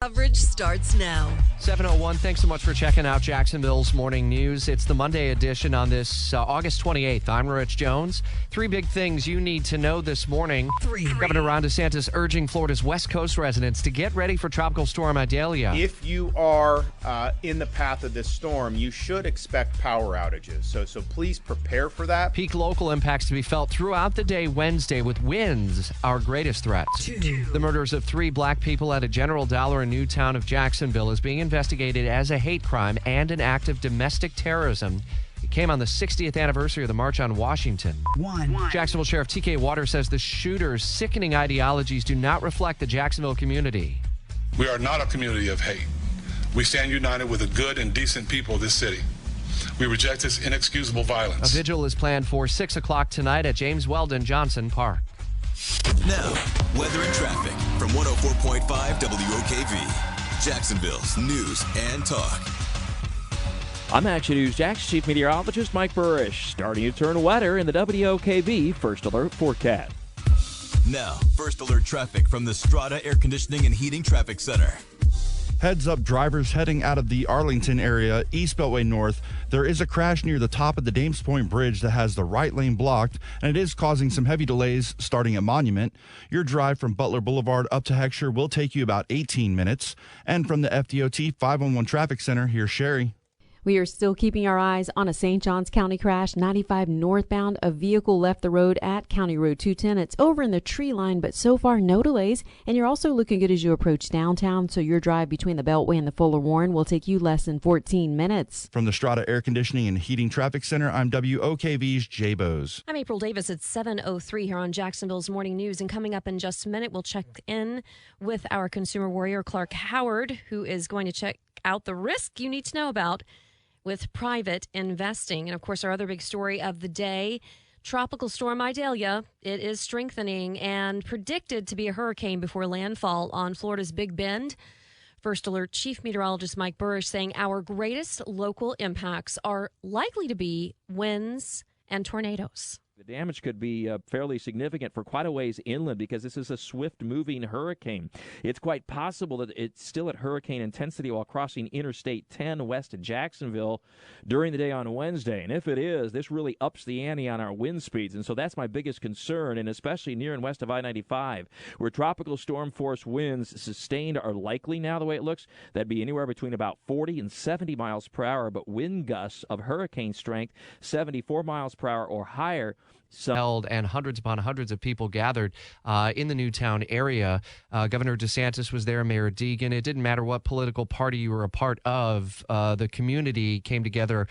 Coverage starts now. 7:01. Thanks so much for checking out Jacksonville's Morning News. It's the Monday edition on this August 28th. I'm Rich Jones. Three big things you need to know this morning. Governor Ron DeSantis urging Florida's West Coast residents to get ready for Tropical Storm Idalia. If you are in the path of this storm, you should expect power outages. So please prepare for that. Peak local impacts to be felt throughout the day Wednesday, with winds our greatest threat. The murders of three black people at a General Dollar in Newtown of Jacksonville is being investigated as a hate crime and an act of domestic terrorism. It came on the 60th anniversary of the March on Washington. Jacksonville Sheriff T.K. Waters says the shooter's sickening ideologies do not reflect the Jacksonville community. We are not a community of hate. We stand united with the good and decent people of this city. We reject this inexcusable violence. A vigil is planned for 6 o'clock tonight at James Weldon Johnson Park. Now, weather and traffic from 104.5 WOKV, Jacksonville's news and talk. I'm Action News Jack's Chief Meteorologist Mike Burrish. Starting to turn wetter in the WOKV First Alert forecast. Now, First Alert traffic from the Strata Air Conditioning and Heating Traffic Center. Heads up, drivers heading out of the Arlington area, East Beltway North. There is a crash near the top of the Dames Point Bridge that has the right lane blocked, and it is causing some heavy delays starting at Monument. Your drive from Butler Boulevard up to Heckscher will take you about 18 minutes. And from the FDOT 511 Traffic Center, here's Sherry. We are still keeping our eyes on a St. Johns County crash. 95 northbound, a vehicle left the road at County Road 210. It's over in the tree line, but so far no delays. And you're also looking good as you approach downtown, so your drive between the Beltway and the Fuller Warren will take you less than 14 minutes. From the Strata Air Conditioning and Heating Traffic Center, I'm WOKV's Jay Bose. I'm April Davis at 7:03 here on Jacksonville's Morning News. And coming up in just a minute, we'll check in with our consumer warrior, Clark Howard, who is going to check out the risk you need to know about with private investing. And, of course, our other big story of the day, Tropical Storm Idalia. It is strengthening and predicted to be a hurricane before landfall on Florida's Big Bend. First Alert Chief Meteorologist Mike Burrish saying our greatest local impacts are likely to be winds and tornadoes. The damage could be fairly significant for quite a ways inland because this is a swift-moving hurricane. It's quite possible that it's still at hurricane intensity while crossing Interstate 10 west of Jacksonville during the day on Wednesday. And if it is, this really ups the ante on our wind speeds. And so that's my biggest concern, and especially near and west of I-95, where tropical storm force winds sustained are likely now, the way it looks. That'd be anywhere between about 40 and 70 miles per hour, but wind gusts of hurricane strength, 74 miles per hour or higher. Held and hundreds upon hundreds of people gathered in the Newtown area. Governor DeSantis was there, Mayor Deegan. It didn't matter what political party you were a part of. The community came together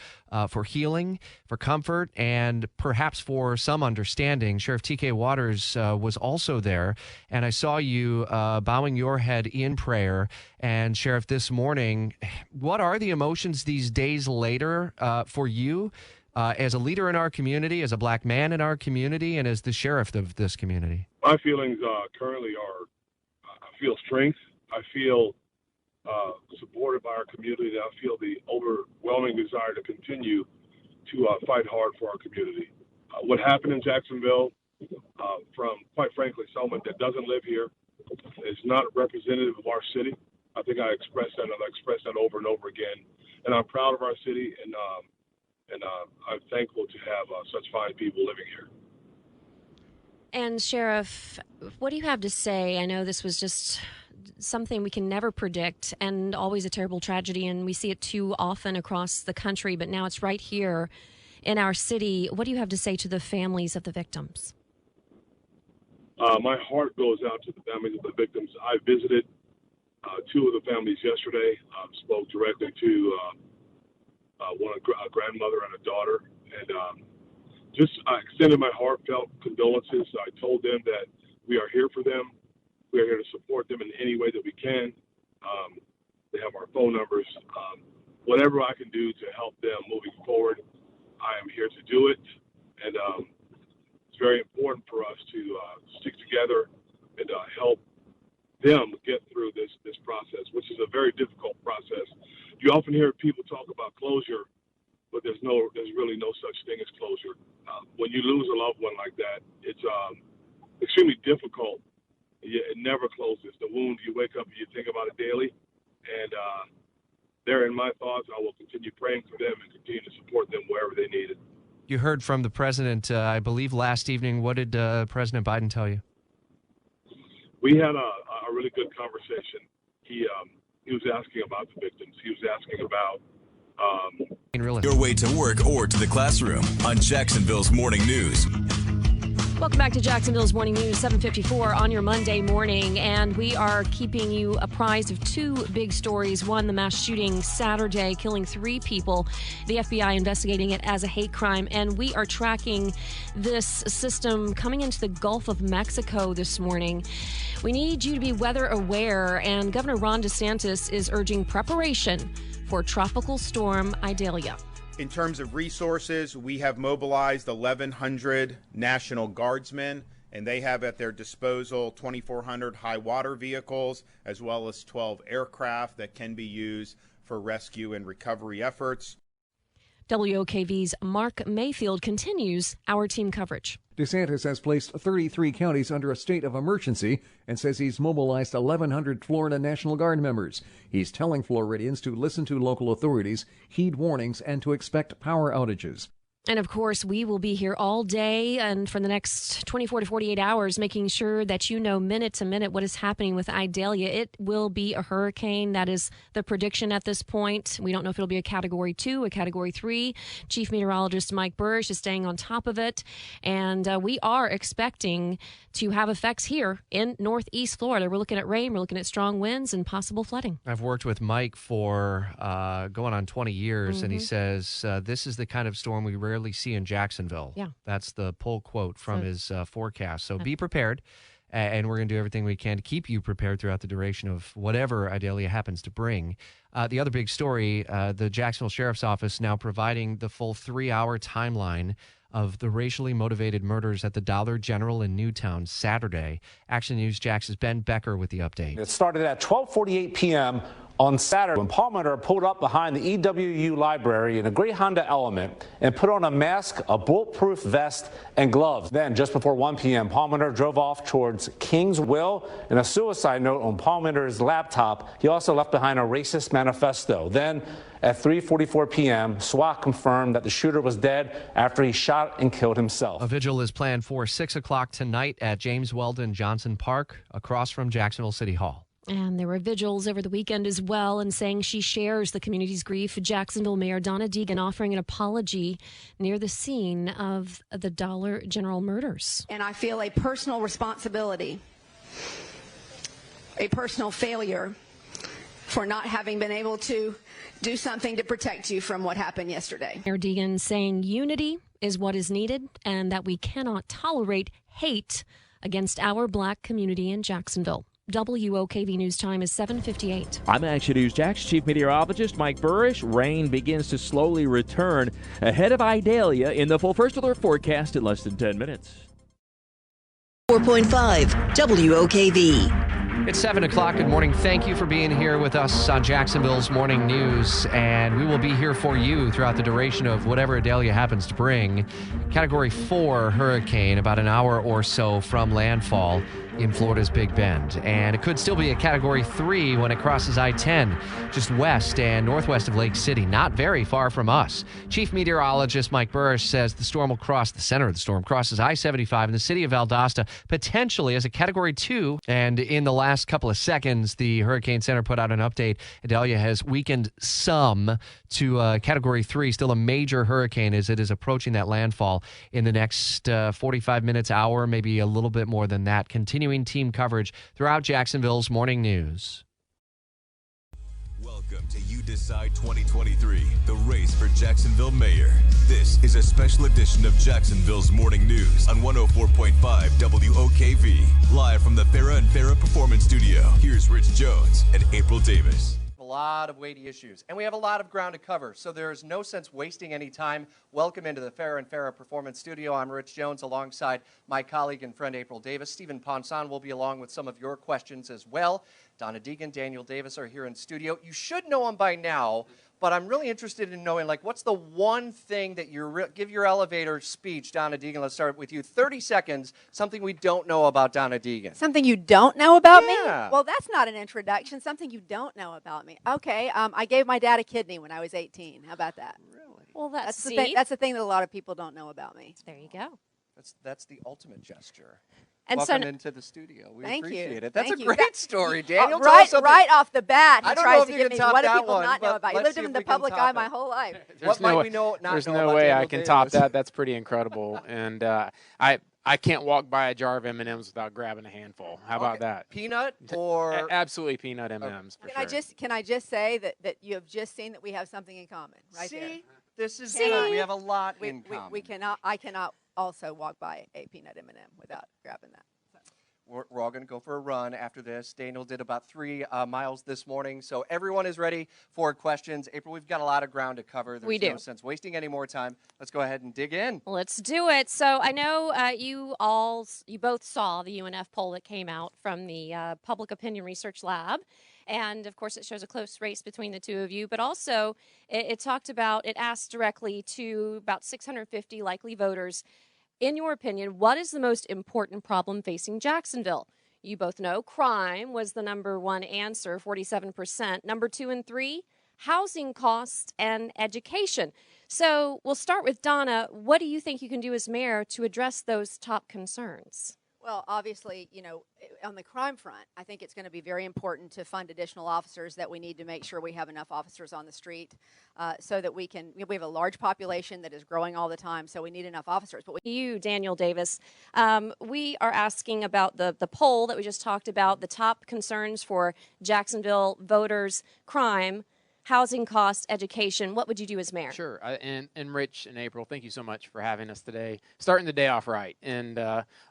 for healing, for comfort, and perhaps for some understanding. Sheriff T.K. Waters was also there, and I saw you bowing your head in prayer. And Sheriff, this morning, what are the emotions these days later for you? As a leader in our community, as a black man in our community, and as the sheriff of this community? My feelings currently are, I feel strength. I feel supported by our community. I feel the overwhelming desire to continue to fight hard for our community. What happened in Jacksonville, from, quite frankly, someone that doesn't live here, is not representative of our city. I think I expressed that, and I've expressed that over and over again. And I'm proud of our city, and I'm thankful to have such fine people living here. And Sheriff, what do you have to say? I know this was just something we can never predict and always a terrible tragedy, and we see it too often across the country, but now it's right here in our city. What do you have to say to the families of the victims? My heart goes out to the families of the victims. I visited two of the families yesterday, spoke directly to a grandmother and a daughter, and I extended my heartfelt condolences. I told them that we are here for them. We are here to support them in any way that we can. They have our phone numbers. Whatever I can do to help them moving forward, I am here to do it. And it's very important for us to stick together and help them get through this process, which is a very difficult process. You often hear people talk about closure, but there's really no such thing as closure. When you lose a loved one like that, it's extremely difficult. it never closes. The wound, you wake up and you think about it daily. And they're in my thoughts. I will continue praying for them and continue to support them wherever they need it. You heard from the president, I believe, last evening. What did President Biden tell you? We had a really good conversation. He was asking about the victims. He was asking about your way to work or to the classroom on Jacksonville's Morning News. Welcome back to Jacksonville's Morning News, 7:54 on your Monday morning, and we are keeping you apprised of two big stories. One, the mass shooting Saturday, killing 3 people. The FBI investigating it as a hate crime, and we are tracking this system coming into the Gulf of Mexico this morning. We need you to be weather aware, and Governor Ron DeSantis is urging preparation for Tropical Storm Idalia. In terms of resources, we have mobilized 1,100 National Guardsmen, and they have at their disposal 2,400 high water vehicles, as well as 12 aircraft that can be used for rescue and recovery efforts. WOKV's Mark Mayfield continues our team coverage. DeSantis has placed 33 counties under a state of emergency and says he's mobilized 1,100 Florida National Guard members. He's telling Floridians to listen to local authorities, heed warnings, and to expect power outages. And of course, we will be here all day and for the next 24 to 48 hours, making sure that you know minute to minute what is happening with Idalia. It will be a hurricane. That is the prediction at this point. We don't know if it'll be a Category 2, a Category 3. Chief Meteorologist Mike Burrish is staying on top of it. And we are expecting to have effects here in Northeast Florida. We're looking at rain, we're looking at strong winds and possible flooding. I've worked with Mike for going on 20 years, and he says this is the kind of storm we rarely see in Jacksonville. Yeah. That's the pull quote from his forecast. So be prepared, and we're going to do everything we can to keep you prepared throughout the duration of whatever Idalia happens to bring. The other big story, the Jacksonville Sheriff's Office now providing the full 3-hour timeline of the racially motivated murders at the Dollar General in Newtown Saturday. Action News Jax's Ben Becker with the update. It started at 12:48 p.m. on Saturday when Palmer pulled up behind the EWU library in a gray Honda Element and put on a mask, a bulletproof vest, and gloves. Then, just before 1 p.m., Palmer drove off towards King's Will and a suicide note on Palmer's laptop. He also left behind a racist manifesto. Then, at 3:44 p.m., SWAT confirmed that the shooter was dead after he shot and killed himself. A vigil is planned for 6 o'clock tonight at James Weldon Johnson Park, across from Jacksonville City Hall. And there were vigils over the weekend as well, and saying she shares the community's grief. Jacksonville Mayor Donna Deegan offering an apology near the scene of the Dollar General murders. And I feel a personal responsibility, a personal failure for not having been able to do something to protect you from what happened yesterday. Mayor Deegan saying unity is what is needed and that we cannot tolerate hate against our black community in Jacksonville. WOKV News Time is 7:58. I'm Action News Jax Chief Meteorologist Mike Burrish. Rain begins to slowly return ahead of Idalia in the full first alert forecast in less than 10 minutes. 4.5 WOKV. It's 7 o'clock. Good morning. Thank you for being here with us on Jacksonville's Morning News. And we will be here for you throughout the duration of whatever Idalia happens to bring. Category 4 hurricane, about an hour or so from landfall in Florida's Big Bend. And it could still be a Category 3 when it crosses I-10, just west and northwest of Lake City, not very far from us. Chief Meteorologist Mike Burrish says the storm will cross the center of the storm, crosses I-75 in the city of Valdosta, potentially as a Category 2. And in the last couple of seconds, the Hurricane Center put out an update. Idalia has weakened some to Category 3, still a major hurricane as it is approaching that landfall in the next 45 minutes, hour, maybe a little bit more than that. Continuing team coverage throughout Jacksonville's Morning News. Welcome to You Decide 2023, the race for Jacksonville Mayor. This is a special edition of Jacksonville's Morning News on 104.5 WOKV, live from the Farrah and Farrah Performance Studio. Here's Rich Jones and April Davis. A lot of weighty issues, and we have a lot of ground to cover, so there's no sense wasting any time. Welcome into the Farrah and Farrah Performance Studio. I'm Rich Jones alongside my colleague and friend April Davis. Stephen Ponson will be along with some of your questions as well. Donna Deegan, Daniel Davis are here in studio. You should know them by now, but I'm really interested in knowing, like, what's the one thing that give your elevator speech, Donna Deegan. Let's start with you. 30 seconds, something we don't know about Donna Deegan. Something you don't know about me? Yeah. Well, that's not an introduction. Something you don't know about me. Okay, I gave my dad a kidney when I was 18. How about that? Really? Well, That's the thing. That's the thing that a lot of people don't know about me. There you go. That's the ultimate gesture. And Welcome so, into the studio. We Thank you. appreciate it. That's Thank a you. great story, Daniel. Tell Right, us something. right off the bat, he I don't tries know if to you give can me top what do that people one, not know but about you. let's Lived see in if the we can public top eye it. my whole life. What might we know not There's know no about way Daniel I can Davis? top that. That's pretty incredible. And I can't walk by a jar of M&Ms without grabbing a handful. How about that? Peanut or absolutely peanut M&Ms for Can I just say that you have just seen that we have something in common right there. This is good. We have a lot in common. We cannot. I cannot also walk by a peanut M&M without grabbing that. We're all going to go for a run after this. Daniel did about 3 miles this morning, so everyone is ready for questions. April, we've got a lot of ground to cover. There's no sense wasting any more time. Let's go ahead and dig in. Let's do it. So I know you both saw the UNF poll that came out from the Public Opinion Research Lab. And, of course, it shows a close race between the two of you. But also, it asked directly to about 650 likely voters. In your opinion, what is the most important problem facing Jacksonville? You both know crime was the number one answer, 47%. Number 2 and 3, housing costs and education. So we'll start with Donna. What do you think you can do as mayor to address those top concerns? Well, obviously, on the crime front, I think it's going to be very important to fund additional officers, that we need to make sure we have enough officers on the street so that we have a large population that is growing all the time, so we need enough officers. But you, Daniel Davis, we are asking about the poll that we just talked about, the top concerns for Jacksonville voters, crime, housing costs, education. What would you do as mayor? Sure. And Rich and April, thank you so much for having us today. Starting the day off right. And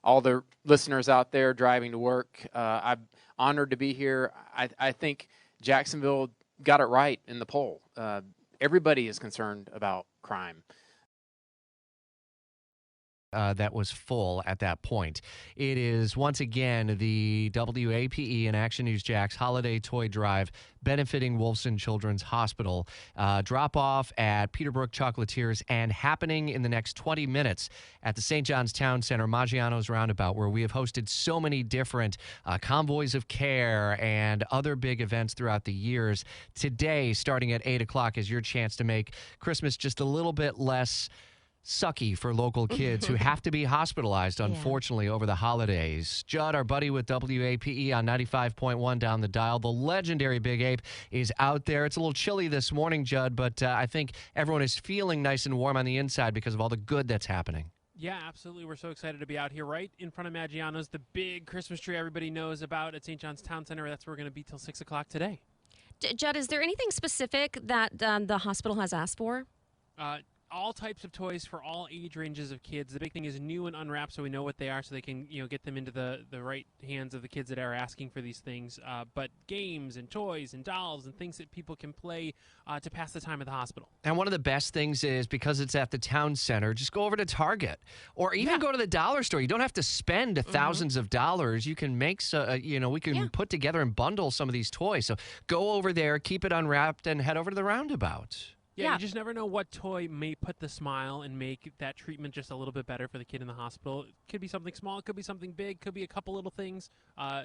all the listeners out there driving to work, I'm honored to be here. I think Jacksonville got it right in the poll. Everybody is concerned about crime. That was full at that point. It is once again the WAPE and Action News Jax Holiday Toy Drive benefiting Wolfson Children's Hospital. Drop off at Peterbrook Chocolatiers and happening in the next 20 minutes at the St. John's Town Center, Maggiano's Roundabout, where we have hosted so many different convoys of care and other big events throughout the years. Today, starting at 8 o'clock, is your chance to make Christmas just a little bit less sucky for local kids who have to be hospitalized, unfortunately, over the holidays. Judd, our buddy with WAPE on 95.1 down the dial, the legendary Big Ape, is out there. It's a little chilly this morning, Judd, but I think everyone is feeling nice and warm on the inside because of all the good that's happening. Yeah, absolutely. We're so excited to be out here right in front of Maggiano's, the big Christmas tree everybody knows about at St. John's Town Center. That's where we're going to be till 6 o'clock today. Judd, is there anything specific that the hospital has asked for? All types of toys for all age ranges of kids. The big thing is new and unwrapped, so we know what they are, so they can get them into the right hands of the kids that are asking for these things. But games and toys and dolls and things that people can play to pass the time at the hospital. And one of the best things is, because it's at the town center, just go over to Target or even go to the dollar store. You don't have to spend thousands of dollars. You can make we can put together and bundle some of these toys. So go over there, keep it unwrapped, and head over to the roundabout. Yeah, you just never know what toy may put the smile and make that treatment just a little bit better for the kid in the hospital. It could be something small, it could be something big, could be a couple little things.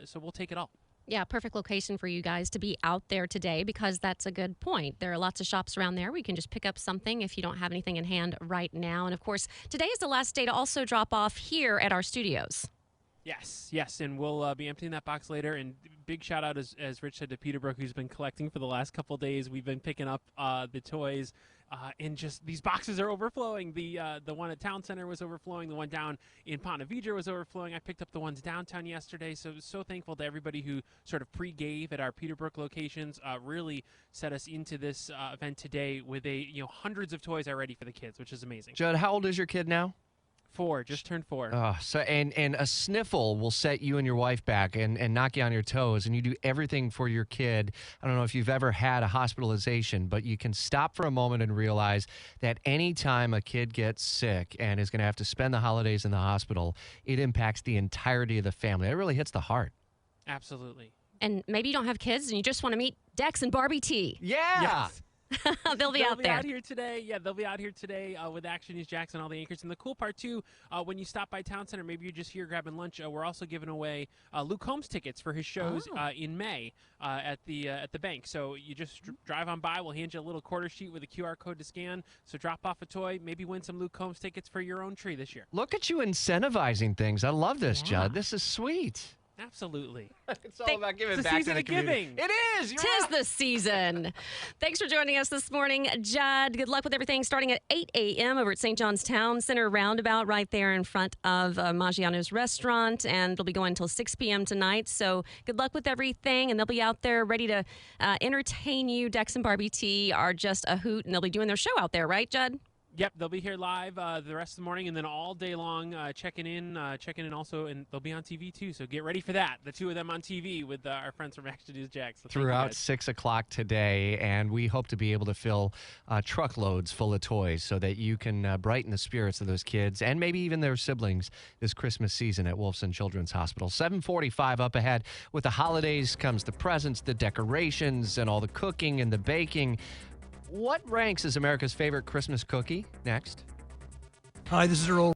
So we'll take it all. Yeah, perfect location for you guys to be out there today, because that's a good point. There are lots of shops around there where you can just pick up something if you don't have anything in hand right now. And, of course, today is the last day to also drop off here at our studios. Yes, and we'll be emptying that box later. And big shout out, as Rich said, to Peterbrook, who's been collecting for the last couple of days. We've been picking up the toys, and just these boxes are overflowing. The one at Town Center was overflowing. The one down in Ponte Vedra was overflowing. I picked up the ones downtown yesterday. So thankful to everybody who sort of pre-gave at our Peterbrook locations. Really set us into this event today with hundreds of toys already for the kids, which is amazing. Judd, how old is your kid now? 4, just turned 4. And a sniffle will set you and your wife back and knock you on your toes, and you do everything for your kid. I don't know if you've ever had a hospitalization, but you can stop for a moment and realize that any time a kid gets sick and is going to have to spend the holidays in the hospital, it impacts the entirety of the family. It really hits the heart. Absolutely. and maybe you don't have kids and you just want to meet Dex and Barbie T. Yeah. Yes. They'll be out there. Here today. Yeah, they'll be out here today with Action News Jackson, all the anchors. And the cool part, too, when you stop by Town Center, maybe you're just here grabbing lunch, we're also giving away Luke Combs tickets for his shows in May at the bank. So you just drive on by. We'll hand you a little quarter sheet with a QR code to scan. So drop off a toy, maybe win some Luke Combs tickets for your own tree this year. Look at you incentivizing things. I love this, Judd. This is sweet. Absolutely. It's all about giving it's the back season to the of community. giving. It is. You're Tis the season. Thanks for joining us this morning, Judd. Good luck with everything starting at 8 a.m. over at St. John's Town Center Roundabout right there in front of Maggiano's restaurant. And it'll be going until 6 p.m. tonight. So good luck with everything. And they'll be out there ready to entertain you. Dex and Barbie T are just a hoot. And they'll be doing their show out there, right, Judd? Yep, they'll be here live the rest of the morning and then all day long checking in also, and they'll be on TV too, so get ready for that. The two of them on TV with our friends from Action News Jax. So throughout 6 o'clock today, and we hope to be able to fill truckloads full of toys so that you can brighten the spirits of those kids and maybe even their siblings this Christmas season at Wolfson Children's Hospital. 7:45 up ahead. With the holidays comes the presents, the decorations, and all the cooking and the baking. What ranks as America's favorite Christmas cookie? Next. Hi, this is Earl.